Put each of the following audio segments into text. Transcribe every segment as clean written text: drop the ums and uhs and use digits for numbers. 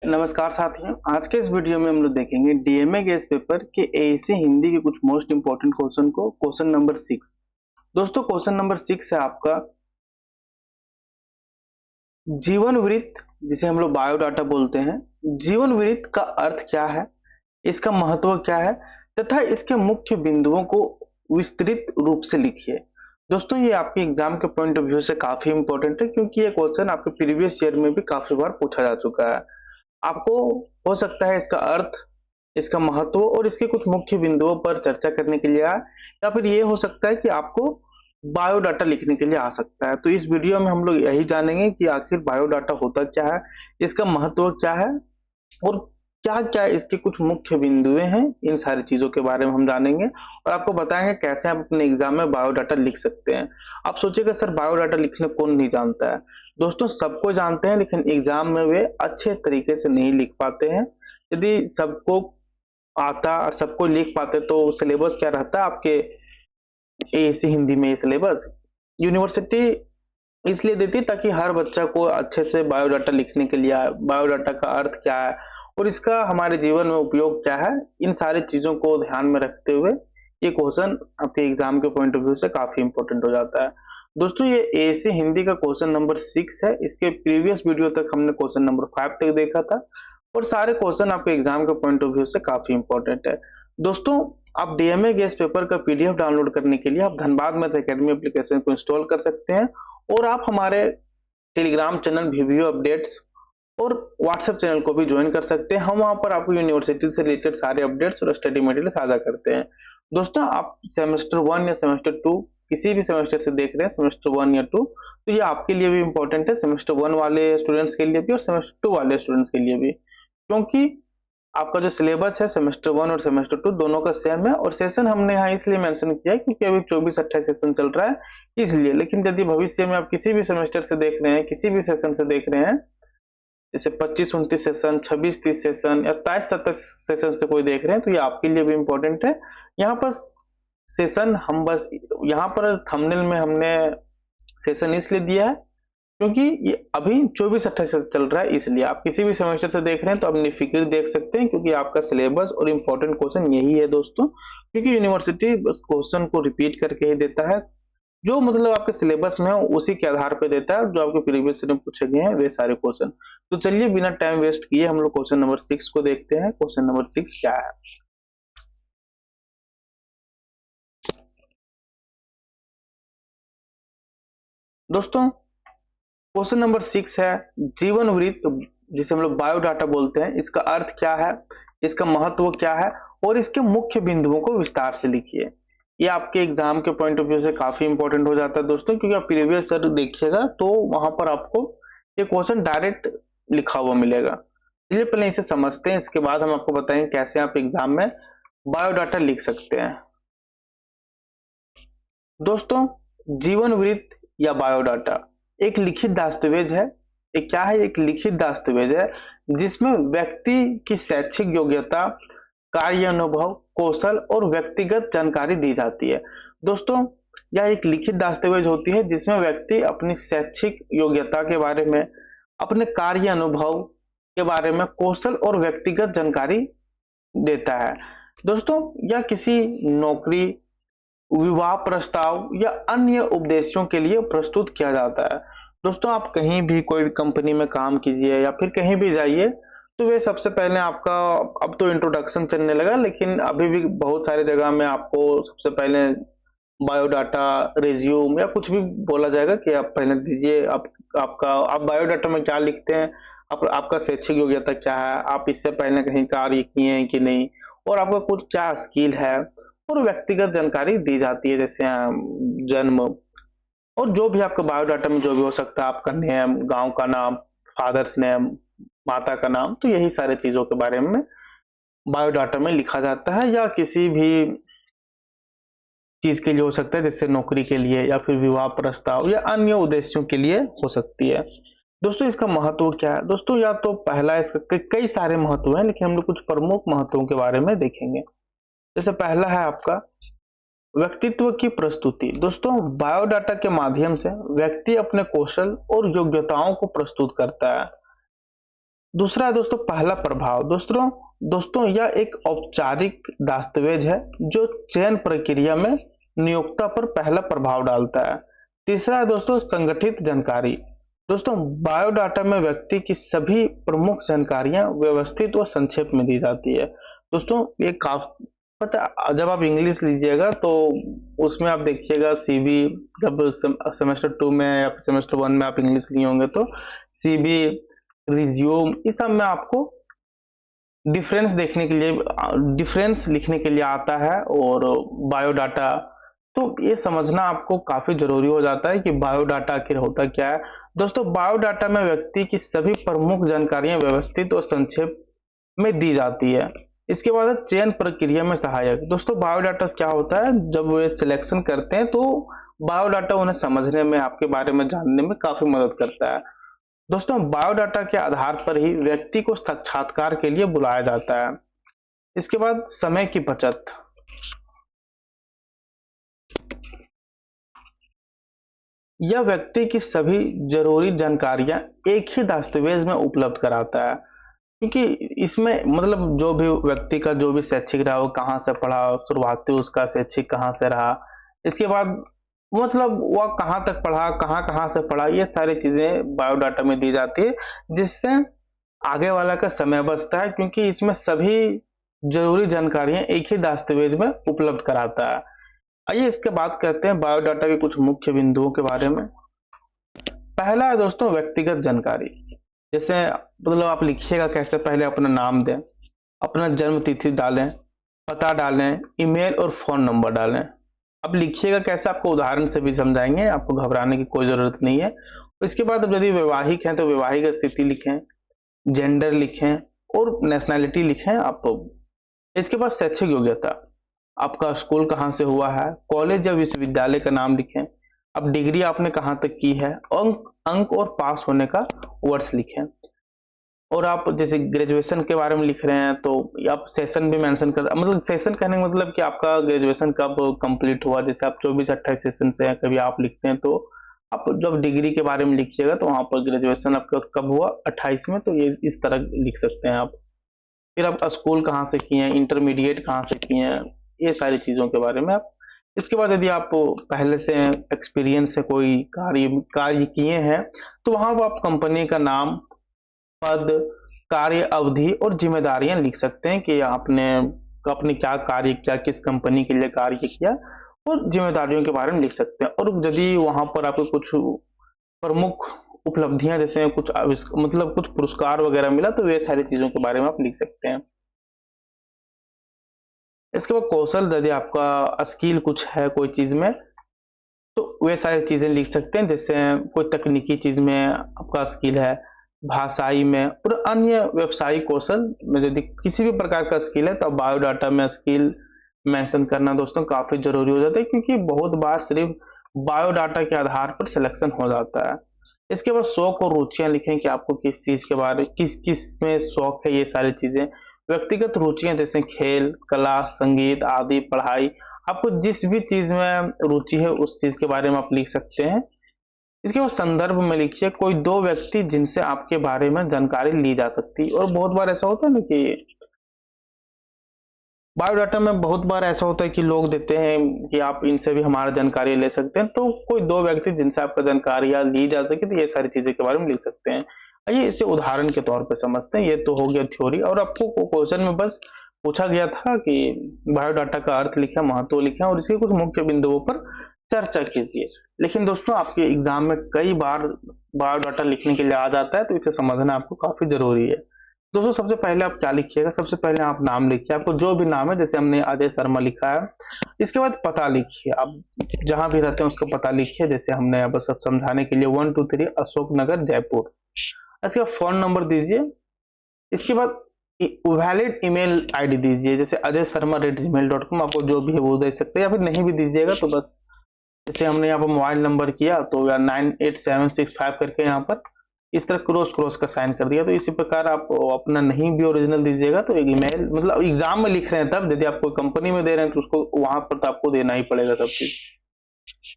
नमस्कार साथियों, आज के इस वीडियो में हम लोग देखेंगे डीएमए गेस पेपर के एएससी हिंदी के कुछ मोस्ट इंपोर्टेंट क्वेश्चन को। Question number 6। दोस्तों क्वेश्चन नंबर 6 है आपका जीवन वृत्त, जिसे हम लोग बायोडाटा बोलते हैं। जीवन वृत्त का अर्थ क्या है, इसका महत्व क्या है तथा इसके मुख्य बिंदुओं को विस्तृत रूप से लिखिए। दोस्तों ये आपके एग्जाम के पॉइंट ऑफ व्यू से काफी इंपॉर्टेंट है, क्योंकि ये क्वेश्चन आपके प्रीवियस ईयर में भी काफी बार पूछा जा चुका है। आपको हो सकता है इसका अर्थ, इसका महत्व और इसके कुछ मुख्य बिंदुओं पर चर्चा करने के लिए आए, या फिर ये हो सकता है कि आपको बायोडाटा लिखने के लिए आ सकता है। तो इस वीडियो में हम लोग यही जानेंगे कि आखिर बायोडाटा होता क्या है, इसका महत्व क्या है और क्या-क्या इसके कुछ मुख्य बिंदुएं हैं। इन सारी चीजों के बारे में हम जानेंगे और आपको बताएंगे कैसे आप अपने एग्जाम में बायोडाटा लिख सकते हैं। आप सोचेंगे सर बायोडाटा लिखने कौन नहीं जानता है। दोस्तों सबको जानते हैं, लेकिन एग्जाम में वे अच्छे तरीके से नहीं लिख पाते हैं। यदि सबको आता और सबको लिख पाते तो सिलेबस क्या रहता आपके एएससी हिंदी में। ये सिलेबस यूनिवर्सिटी इसलिए देती है ताकि हर बच्चा को अच्छे से बायोडाटा लिखने के लिए आए, बायोडाटा का अर्थ क्या है और इसका हमारे जीवन में उपयोग क्या है, इन सारी चीजों को ध्यान में रखते हुए ये क्वेश्चन आपके एग्जाम के पॉइंट ऑफ व्यू से काफी इंपॉर्टेंट हो जाता है। दोस्तों ये एएससी हिंदी का क्वेश्चन नंबर 6 है। इसके प्रीवियस वीडियो तक हमने क्वेश्चन नंबर 5 तक देखा था और सारे क्वेश्चन आपके एग्जाम के पॉइंट ऑफ व्यू से काफी इंपॉर्टेंट है। दोस्तों आप डीएमए गेस पेपर का पीडीएफ डाउनलोड करने के लिए आप धनबाद मैथ एकेडमी एप्लीकेशन को इंस्टॉल कर सकते हैं और आप हमारे टेलीग्राम चैनल वीडियो अपडेट्स और व्हाट्सएप चैनल को भी ज्वाइन कर सकते हैं। हम वहां पर आपको यूनिवर्सिटी से रिलेटेड सारे अपडेट्स और स्टडी मटेरियल साझा करते हैं। दोस्तों आप सेमेस्टर 1 या सेमेस्टर 2 किसी भी सेमेस्टर से देख रहे हैं, सेमेस्टर 1 या 2, तो ये आपके लिए भी इंपॉर्टेंट है, सेमेस्टर 1 वाले स्टूडेंट्स के लिए भी और सेमेस्टर 2 वाले स्टूडेंट्स के लिए भी, क्योंकि आपका जो सिलेबस है सेमेस्टर 1 और सेमेस्टर 2 दोनों का सेम है। और सेशन हमने यहाँ इसलिए मेंशन किया है क्योंकि अभी 24-28 सेशन चल रहा है इसलिए। लेकिन यदि भविष्य में आप किसी भी सेमेस्टर से देख रहे हैं, किसी भी सेशन से देख रहे हैं, जैसे 25-29 सेशन, 26-30 सेशन या 27-27 सेशन से कोई देख रहे हैं, तो ये आपके लिए भी इंपॉर्टेंट है। यहाँ पर सेशन हम बस यहाँ पर थंबनेल में हमने सेशन इसलिए दिया है क्योंकि ये अभी 24-28 चल रहा है, इसलिए आप किसी भी सेमेस्टर से देख रहे हैं तो आप निफिक्र देख सकते हैं, क्योंकि आपका सिलेबस और इम्पोर्टेंट क्वेश्चन यही है दोस्तों। क्योंकि यूनिवर्सिटी बस क्वेश्चन को रिपीट करके ही देता है, जो मतलब आपके सिलेबस में है उसी के आधार पर देता है, जो आपके प्रीवियस में पूछे गए हैं वे सारे क्वेश्चन। तो चलिए बिना टाइम वेस्ट किए हम लोग क्वेश्चन नंबर 6 को देखते हैं। क्वेश्चन नंबर 6 क्या है। दोस्तों क्वेश्चन नंबर 6 है जीवन वृत्त, जिसे हम लोग बायोडाटा बोलते हैं, इसका अर्थ क्या है, इसका महत्व क्या है और इसके मुख्य बिंदुओं को विस्तार से लिखिए। ये आपके एग्जाम के पॉइंट ऑफ व्यू से काफी इंपॉर्टेंट हो जाता है दोस्तों, क्योंकि आप प्रीवियस ईयर देखिएगा तो वहां पर आपको ये क्वेश्चन डायरेक्ट लिखा हुआ मिलेगा। चलिए पहले इसे समझते हैं, इसके बाद हम आपको बताएंगे कैसे आप एग्जाम में बायोडाटा लिख सकते हैं। दोस्तों जीवन वृत्त या बायोडाटा एक लिखित दस्तावेज है। एक क्या है, एक लिखित दस्तावेज है जिसमें व्यक्ति की शैक्षिक योग्यता, कार्य अनुभव, कौशल और व्यक्तिगत जानकारी दी जाती है। दोस्तों यह एक लिखित दस्तावेज होती है जिसमें व्यक्ति अपनी शैक्षिक योग्यता के बारे में, अपने कार्य अनुभव के बारे में, कौशल और व्यक्तिगत जानकारी देता है। दोस्तों यह किसी नौकरी, विवाह प्रस्ताव या अन्य उद्देश्यों के लिए प्रस्तुत किया जाता है। दोस्तों आप कहीं भी कोई भी कंपनी में काम कीजिए या फिर कहीं भी जाइए तो वे सबसे पहले आपका, अब तो इंट्रोडक्शन चलने लगा लेकिन अभी भी बहुत सारी जगह में आपको सबसे पहले बायोडाटा, रिज्यूम या कुछ भी बोला जाएगा कि आप पहले दीजिए आप बायोडाटा में क्या लिखते हैं, आपका शैक्षिक योग्यता क्या है, आप इससे पहले कहीं कार्य किए हैं कि नहीं, और आपका कुछ क्या स्किल है, और व्यक्तिगत जानकारी दी जाती है जैसे जन्म और जो भी आपका बायोडाटा में जो भी हो सकता है, आपका नेम, गांव का नाम, फादर्स नेम, माता का नाम, तो यही सारे चीजों के बारे में बायोडाटा में लिखा जाता है। या किसी भी चीज के लिए हो सकता है, जैसे नौकरी के लिए या फिर विवाह प्रस्ताव या अन्य उद्देश्यों के लिए हो सकती है। दोस्तों इसका महत्व क्या है। दोस्तों या तो पहला, इसका कई सारे महत्व हैं लेकिन हम लोग कुछ प्रमुख महत्वों के बारे में देखेंगे। जैसे पहला है आपका व्यक्तित्व की प्रस्तुति। दोस्तों बायोडाटा के माध्यम से व्यक्ति अपने कौशल और योग्यताओं को प्रस्तुत करता है। दूसरा है दोस्तों पहला प्रभाव। दोस्तों दोस्तों यह एक औपचारिक दस्तावेज है जो चयन प्रक्रिया में नियोक्ता पर पहला प्रभाव डालता है। तीसरा है दोस्तों संगठित जानकारी। दोस्तों बायोडाटा में व्यक्ति की सभी प्रमुख जानकारियां व्यवस्थित और संक्षेप में दी जाती है। दोस्तों ये काफी पता, जब आप इंग्लिश लीजिएगा तो उसमें आप देखिएगा सीवी, जब सेमेस्टर 2 में या सेमेस्टर 1 में आप इंग्लिश लिए होंगे तो सीवी, रिज्यूम, इस सब में आपको डिफरेंस देखने के लिए, डिफरेंस लिखने के लिए आता है। और बायोडाटा, तो ये समझना आपको काफी जरूरी हो जाता है कि बायोडाटा आखिर होता क्या है। दोस्तों बायोडाटा में व्यक्ति की सभी प्रमुख जानकारियां व्यवस्थित और संक्षेप में दी जाती है। इसके बाद है चयन प्रक्रिया में सहायक। दोस्तों बायोडाटा क्या होता है, जब वे सिलेक्शन करते हैं तो बायोडाटा उन्हें समझने में, आपके बारे में जानने में काफी मदद करता है। दोस्तों बायोडाटा के आधार पर ही व्यक्ति को साक्षात्कार के लिए बुलाया जाता है। इसके बाद समय की बचत। यह व्यक्ति की सभी जरूरी जानकारियां एक ही दस्तावेज में उपलब्ध कराता है, क्योंकि इसमें मतलब जो भी व्यक्ति का जो भी शैक्षिक रहा, वो कहाँ से पढ़ा, शुरुआती उसका शैक्षिक कहाँ से रहा, इसके बाद मतलब वह कहाँ तक पढ़ा, कहाँ कहाँ से पढ़ा, ये सारी चीजें बायोडाटा में दी जाती है, जिससे आगे वाला का समय बचता है, क्योंकि इसमें सभी जरूरी जानकारियां एक ही दस्तावेज में उपलब्ध कराता है। आइए इसके बात करते हैं बायोडाटा के कुछ मुख्य बिंदुओं के बारे में। पहला है दोस्तों व्यक्तिगत जानकारी। जैसे मतलब आप लिखिएगा कैसे, पहले अपना नाम दें, अपना जन्म तिथि डालें, पता डालें, ईमेल और फोन नंबर डालें। अब लिखिएगा कैसे, आपको उदाहरण से भी समझाएंगे, आपको घबराने की कोई जरूरत नहीं है। इसके बाद अब यदि वैवाहिक हैं तो वैवाहिक स्थिति लिखें, जेंडर लिखें और नेशनैलिटी लिखें आप। इसके बाद शैक्षिक योग्यता, आपका स्कूल कहाँ से हुआ है, कॉलेज या विश्वविद्यालय का नाम लिखें। अब डिग्री आपने कहाँ तक की है, अंक अंक और पास होने का वर्ष लिखें। और आप जैसे ग्रेजुएशन के बारे में लिख रहे हैं तो आप सेशन भी मेंशन कर, मतलब सेशन कहने का मतलब कि आपका ग्रेजुएशन कब कंप्लीट हुआ। जैसे आप 24-28 सेशन से कभी आप लिखते हैं, तो आप जब डिग्री के बारे में लिखिएगा तो वहां पर ग्रेजुएशन आपका कब हुआ, 28 में, तो ये इस तरह लिख सकते हैं आप। फिर आप स्कूल कहाँ से किए हैं, इंटरमीडिएट कहाँ से किए हैं, ये सारी चीजों के बारे में आप। इसके बाद यदि आप पहले से एक्सपीरियंस से कोई कार्य कार्य किए हैं तो वहां पर आप कंपनी का नाम, पद, कार्य अवधि और जिम्मेदारियां लिख सकते हैं कि आपने अपने क्या कार्य किया, किस कंपनी के लिए कार्य किया, और जिम्मेदारियों के बारे में लिख सकते हैं। और यदि वहां पर आपको कुछ प्रमुख उपलब्धियां, जैसे कुछ मतलब कुछ पुरस्कार वगैरह मिला, तो वे सारी चीजों के बारे में आप लिख सकते हैं। इसके बाद कौशल, यदि आपका स्किल कुछ है कोई चीज में तो वे सारी चीजें लिख सकते हैं। जैसे कोई तकनीकी चीज में आपका स्किल है, भाषाई में और अन्य व्यवसायिक कौशल में यदि किसी भी प्रकार का स्किल है तो बायोडाटा में स्किल मेंशन करना दोस्तों काफी जरूरी हो जाता है, क्योंकि बहुत बार सिर्फ बायोडाटा के आधार पर सिलेक्शन हो जाता है। इसके बाद शौक और रुचियां लिखें कि आपको किस चीज के बारे, किस किस में शौक है, ये सारी चीजें। व्यक्तिगत रुचियां जैसे खेल, कला, संगीत आदि, पढ़ाई, आपको जिस भी चीज में रुचि है उस चीज के बारे में आप लिख सकते हैं। इसके बाद संदर्भ में लिखिए कोई दो व्यक्ति जिनसे आपके बारे में जानकारी ली जा सकती है। और बहुत बार ऐसा होता है ना कि बायोडाटा में बहुत बार ऐसा होता है कि लोग देते हैं कि आप इनसे भी हमारा जानकारी ले सकते हैं, तो कोई दो व्यक्ति जिनसे आपका जानकारियां ली जा सके, तो ये सारी चीजें के बारे में लिख सकते हैं। आइए इसे उदाहरण के तौर पर समझते हैं। ये तो हो गया थ्योरी, और आपको क्वेश्चन में बस पूछा गया था कि बायोडाटा का अर्थ लिखें, महत्व लिखें और इसके कुछ मुख्य बिंदुओं पर चर्चा कीजिए। लेकिन दोस्तों आपके एग्जाम में कई बार बायोडाटा लिखने के लिए आ जाता है, तो इसे समझना आपको काफी जरूरी है। दोस्तों सबसे पहले आप क्या लिखिएगा, सबसे पहले आप नाम लिखिए, आपको जो भी नाम है, जैसे हमने अजय शर्मा लिखा है। इसके बाद पता लिखिए, आप जहां भी रहते हैं उसका पता लिखिए, जैसे हमने अब सब समझाने के लिए 123 अशोक नगर जयपुर। इसके बाद फोन नंबर दीजिए। इसके बाद वैलिड ईमेल आईडी दीजिए, जैसे ajay.sharma@gmail.com, आपको जो भी है वो दे सकते हैं, या फिर नहीं भी दीजिएगा तो बस जैसे हमने यहाँ पर मोबाइल नंबर किया तो 98765 करके यहाँ पर इस तरह क्रॉस क्रॉस का साइन कर दिया। तो इसी प्रकार आप अपना नहीं भी ओरिजिनल दीजिएगा तो एक ईमेल, मतलब एग्जाम में लिख रहे हैं तब, यदि आप कोई कंपनी में दे रहे हैं तो उसको वहां पर तो आपको देना ही पड़ेगा सब चीज।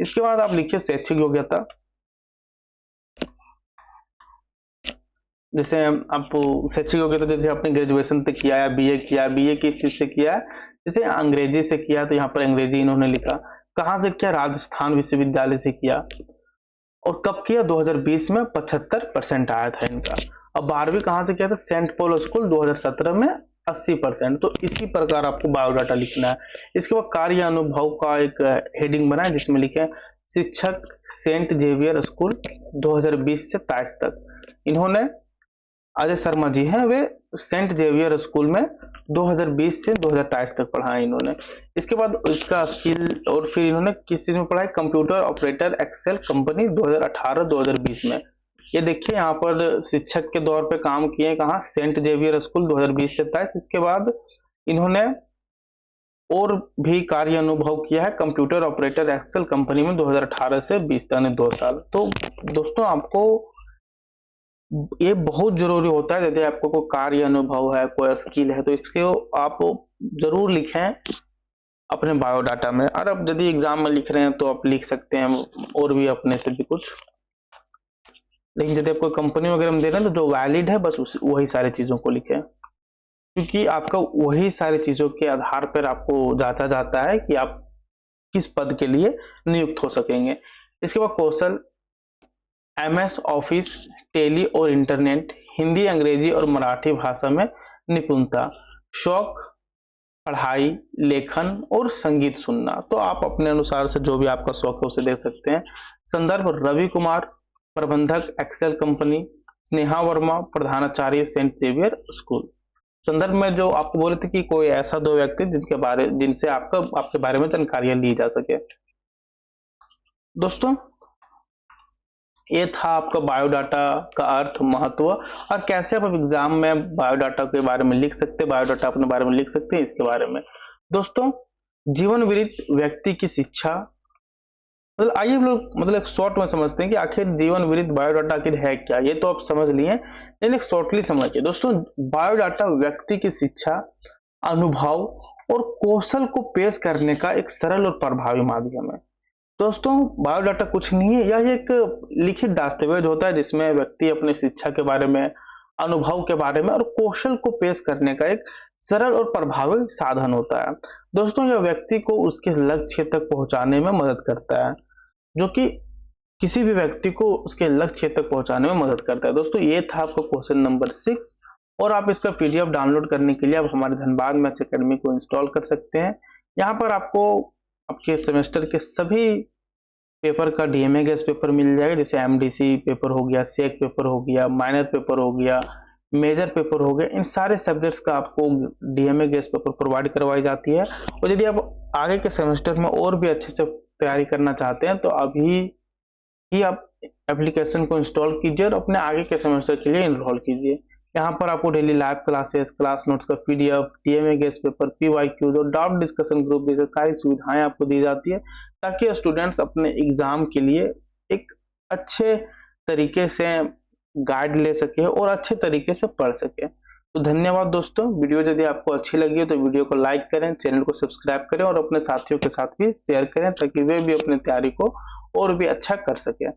इसके बाद आप लिखिए शैक्षिक योग्यता। जैसे आप शैक्षिक हो गए तो जैसे आपने ग्रेजुएशन तक किया या बीए किया, बीए किस चीज से किया है, जैसे अंग्रेजी से किया तो यहाँ पर अंग्रेजी इन्होंने लिखा। कहाँ से किया, राजस्थान विश्वविद्यालय से किया। और कब किया, 2020 में 75% आया था इनका। अब 12वीं कहाँ से किया था, सेंट पॉल स्कूल, 2017 में 80%। तो इसी प्रकार आपको बायोडाटा लिखना है। इसके बाद कार्य अनुभव का एक हेडिंग बनाए जिसमें लिखे शिक्षक सेंट जेवियर स्कूल 2020 से 23 तक। इन्होंने अजय शर्मा जी हैं, वे सेंट जेवियर स्कूल में 2020 से 2023 तक पढ़ा है इन्होंने। इसके बाद इसका स्किल, और फिर इन्होंने किस चीज में पढ़ा है, कंप्यूटर ऑपरेटर एक्सेल कंपनी 2018-2020 में। ये देखिए यहाँ पर शिक्षक के दौर पे काम किए कहाँ, सेंट जेवियर स्कूल 2020 से 23। इसके बाद इन्होंने और भी कार्य अनुभव किया है कंप्यूटर ऑपरेटर एक्सेल कंपनी में 2018 से 20 तक, 2 साल। तो दोस्तों आपको ये बहुत जरूरी होता है, यदि आपको कोई कार्य अनुभव है, कोई स्किल है, तो इसके आप जरूर लिखें अपने बायोडाटा में। और अब यदि एग्जाम में लिख रहे हैं तो आप लिख सकते हैं और भी अपने से भी कुछ, लेकिन यदि आप कोई कंपनी वगैरह में दे रहे हैं तो जो वैलिड है बस वही सारी चीजों को लिखें, क्योंकि आपका वही सारी चीजों के आधार पर आपको जांचा जाता है कि आप किस पद के लिए नियुक्त हो सकेंगे। इसके बाद कौशल, एमएस ऑफिस, टेली और इंटरनेट, हिंदी, अंग्रेजी और मराठी भाषा में निपुणता, शौक, पढ़ाई, लेखन और संगीत सुनना। तो आप अपने अनुसार से जो भी आपका शौक है उसे देख सकते हैं। संदर्भ, रवि कुमार, प्रबंधक एक्सेल कंपनी, स्नेहा वर्मा, प्रधानाचार्य सेंट जेवियर स्कूल। संदर्भ में जो आपको बोले थे कि कोई ऐसा 2 व्यक्ति जिनसे आपके बारे में जानकारियां ली जा सके। दोस्तों ये था आपका बायोडाटा का अर्थ, महत्व और कैसे आप एग्जाम में बायोडाटा के बारे में लिख सकते हैं, बायोडाटा अपने बारे में लिख सकते हैं, इसके बारे में। दोस्तों जीवन वृत्त व्यक्ति की शिक्षा, मतलब आइए हम लोग एक शॉर्ट में समझते हैं कि आखिर जीवन वृत्त बायोडाटा आखिर है क्या। ये तो आप समझ लिए, लेकिन एक शॉर्टली समझिए। दोस्तों बायोडाटा व्यक्ति की शिक्षा, अनुभव और कौशल को पेश करने का एक सरल और प्रभावी माध्यम है। दोस्तों बायोडाटा कुछ नहीं है, यह एक लिखित दस्तावेज होता है जिसमें व्यक्ति अपनी शिक्षा के बारे में, अनुभव के बारे में और कौशल को पेश करने का एक सरल और प्रभावी साधन होता है। दोस्तों यह व्यक्ति को उसके लक्ष्य तक पहुंचाने में मदद करता है, जो कि किसी भी व्यक्ति को उसके लक्ष्य तक पहुंचाने में मदद करता है। दोस्तों ये था आपका क्वेश्चन नंबर 6, और आप इसका पीडीएफ डाउनलोड करने के लिए आप हमारे धनबाद मैथ्स एकेडमी को इंस्टॉल कर सकते हैं। यहाँ पर आपको आपके सेमेस्टर के सभी पेपर का डीएमए गैस पेपर मिल जाएगा, जैसे एमडीसी पेपर हो गया, सेक पेपर हो गया, माइनर पेपर हो गया, मेजर पेपर हो गया। इन सारे सब्जेक्ट्स का आपको डीएमए गैस पेपर प्रोवाइड करवाई जाती है। और यदि आप आगे के सेमेस्टर में और भी अच्छे से तैयारी करना चाहते हैं तो अभी ही आप एप्लीकेशन को इंस्टॉल कीजिए और अपने आगे के सेमेस्टर के लिए इनरोल कीजिए। यहाँ पर आपको daily live classes, class notes का PDF, DMA guess paper, PYQs और डाउट डिस्कशन ग्रुप जैसे सारी सुविधाएं आपको दी जाती है, ताकि स्टूडेंट्स अपने एग्जाम के लिए एक अच्छे तरीके से गाइड ले सके और अच्छे तरीके से पढ़ सके। तो धन्यवाद दोस्तों। वीडियो यदि आपको अच्छी लगी है तो वीडियो को लाइक करें, चैनल को सब्सक्राइब करें और अपने साथियों के साथ भी शेयर करें, ताकि वे भी अपनी तैयारी को और भी अच्छा कर सके।